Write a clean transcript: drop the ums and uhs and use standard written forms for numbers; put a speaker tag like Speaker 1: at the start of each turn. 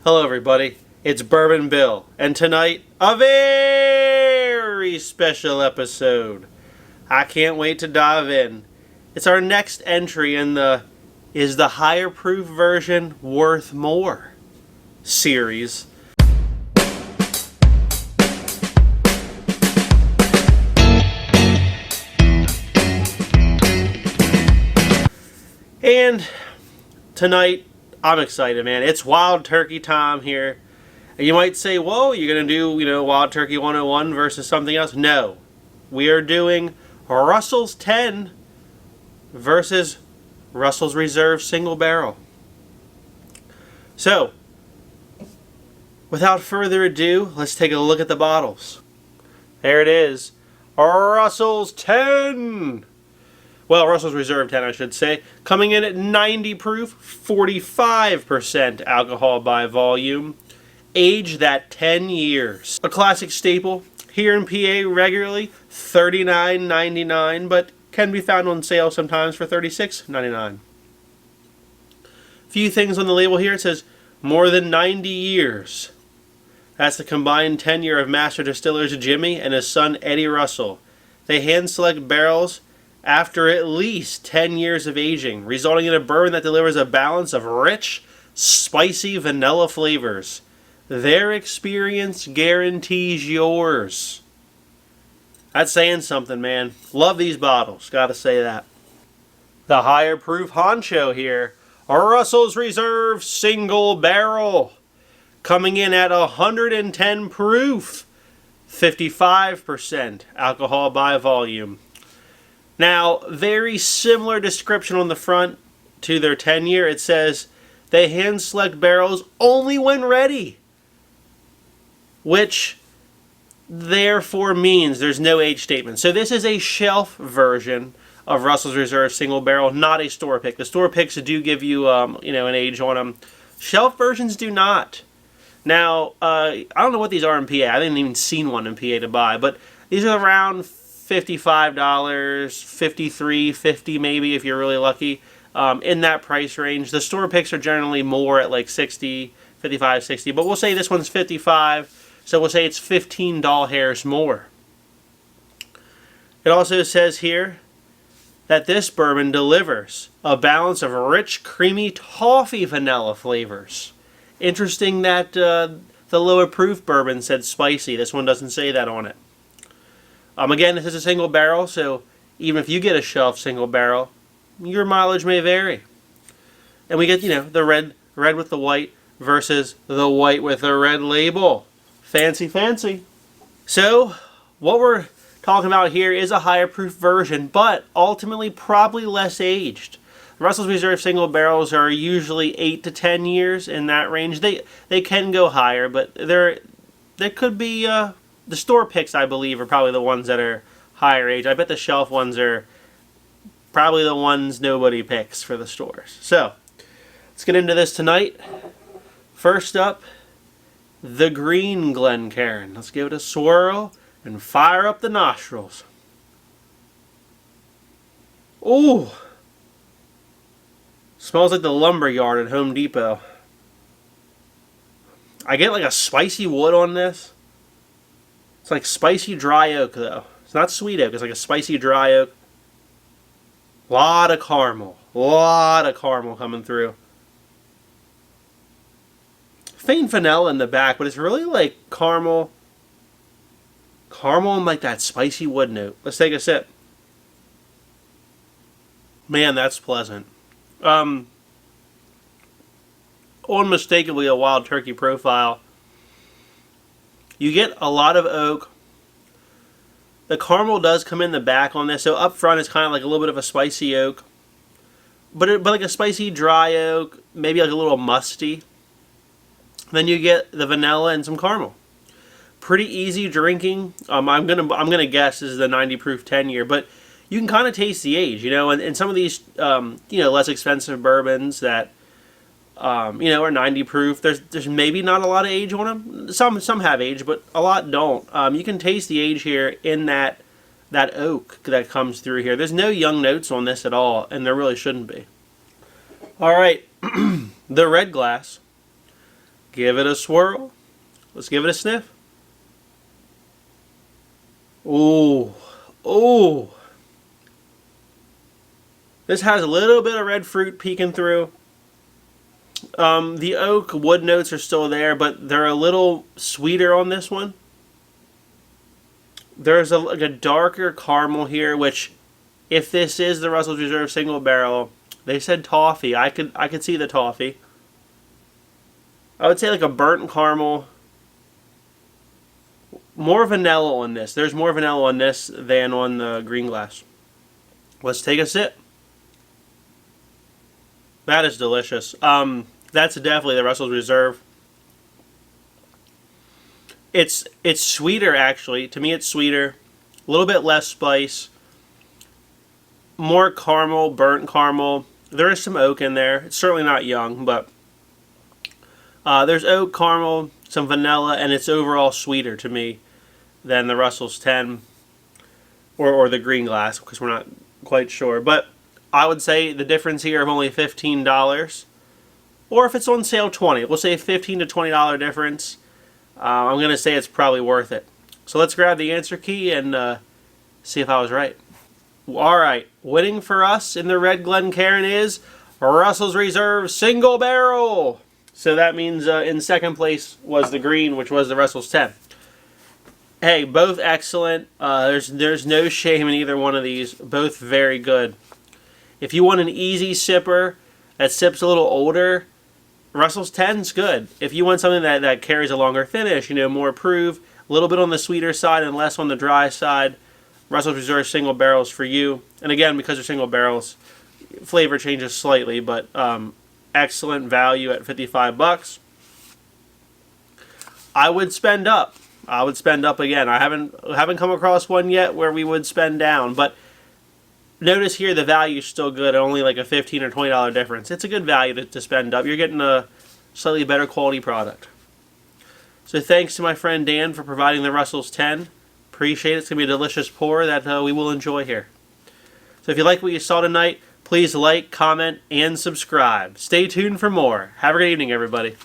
Speaker 1: Hello everybody, it's Bourbon Bill, and tonight, a very special episode. I can't wait to dive in. It's our next entry in the Is the Higher Proof Version Worth More series. And tonight, I'm excited, man. It's Wild Turkey time here. And you might say, whoa, you're going to do, Wild Turkey 101 versus something else? No. We are doing Russell's 10 versus Russell's Reserve Single Barrel. So, without further ado, let's take a look at the bottles. There it is. Russell's 10. Well, Russell's Reserve 10, I should say. Coming in at 90 proof, 45% alcohol by volume. Aged at 10 years. A classic staple here in PA regularly, $39.99, but can be found on sale sometimes for $36.99. Few things on the label here. It says more than 90 years. That's the combined tenure of master distillers Jimmy and his son Eddie Russell. They hand select barrels after at least 10 years of aging, resulting in a bourbon that delivers a balance of rich, spicy vanilla flavors. Their experience guarantees yours. That's saying something, man. Love these bottles, gotta say that. The higher proof honcho here, a Russell's Reserve Single Barrel, coming in at 110 proof, 55% alcohol by volume. Now, very similar description on the front to their 10-year. It says they hand select barrels only when ready, which therefore means there's no age statement. So this is a shelf version of Russell's Reserve Single Barrel, not a store pick. The store picks do give you, an age on them. Shelf versions do not. Now, I don't know what these are in PA. I didn't even seen one in PA to buy, but these are around $55, $53, $50 maybe if you're really lucky, in that price range. The store picks are generally more at like $60, $55, $60, but we'll say this one's $55, so we'll say it's $15 hairs more. It also says here that this bourbon delivers a balance of rich, creamy toffee vanilla flavors. Interesting that the lower proof bourbon said spicy. This one doesn't say that on it. Again, this is a single barrel, so even if you get a shelf single barrel, your mileage may vary. And we get, the red with the white versus the white with the red label. Fancy, fancy. So, what we're talking about here is a higher proof version, but ultimately probably less aged. Russell's Reserve single barrels are usually 8 to 10 years in that range. They can go higher, but there could be... the store picks, I believe, are probably the ones that are higher age. I bet the shelf ones are probably the ones nobody picks for the stores. So, let's get into this tonight. First up, the Green Glencairn. Let's give it a swirl and fire up the nostrils. Ooh! Smells like the lumber yard at Home Depot. I get like a spicy wood on this. It's like spicy dry oak, though. It's not sweet oak. It's like a spicy dry oak. Lot of caramel. Lot of caramel coming through. Faint vanilla in the back, but it's really like caramel. Caramel and like that spicy wood note. Let's take a sip. Man, that's pleasant. Unmistakably a Wild Turkey profile. You get a lot of oak. The caramel does come in the back on this, so up front it's kind of like a little bit of a spicy oak, but like a spicy dry oak, maybe like a little musty. Then you get the vanilla and some caramel. Pretty easy drinking. I'm gonna guess this is the 90 proof 10-year, but you can kind of taste the age, and some of these less expensive bourbons that are 90 proof. There's maybe not a lot of age on them. Some have age, but a lot don't. You can taste the age here in that oak that comes through here. There's no young notes on this at all, and there really shouldn't be. All right, the red glass give it a swirl. Let's give it a sniff. Ooh. Ooh. This has a little bit of red fruit peeking through. The oak wood notes are still there, but they're a little sweeter on this one. There's like a darker caramel here, which, if this is the Russell's Reserve single barrel, they said toffee. I could see the toffee. I would say like a burnt caramel. More vanilla on this. There's more vanilla on this than on the green glass. Let's take a sip. That is delicious. That's definitely the Russell's Reserve. It's sweeter, actually. To me, it's sweeter. A little bit less spice. More caramel, burnt caramel. There is some oak in there. It's certainly not young, but there's oak, caramel, some vanilla, and it's overall sweeter to me than the Russell's 10 or the green glass, because we're not quite sure. But I would say the difference here of only $15, or if it's on sale, $20. We'll say $15 to $20 difference. I'm going to say it's probably worth it. So let's grab the answer key and see if I was right. Alright, winning for us in the Red Glencairn is Russell's Reserve Single Barrel. So that means in second place was the green, which was the Russell's 10. Hey, both excellent. There's no shame in either one of these. Both very good. If you want an easy sipper that sips a little older, Russell's 10's good. If you want something that carries a longer finish, more proof, a little bit on the sweeter side and less on the dry side, Russell's Reserve single barrels for you. And again, because they're single barrels, flavor changes slightly, but excellent value at $55. I would spend up. I would spend up again. I haven't come across one yet where we would spend down, but notice here the value is still good, only like a $15 or $20 difference. It's a good value to spend up. You're getting a slightly better quality product. So thanks to my friend Dan for providing the Russell's 10. Appreciate it. It's going to be a delicious pour that we will enjoy here. So if you like what you saw tonight, please like, comment, and subscribe. Stay tuned for more. Have a great evening, everybody.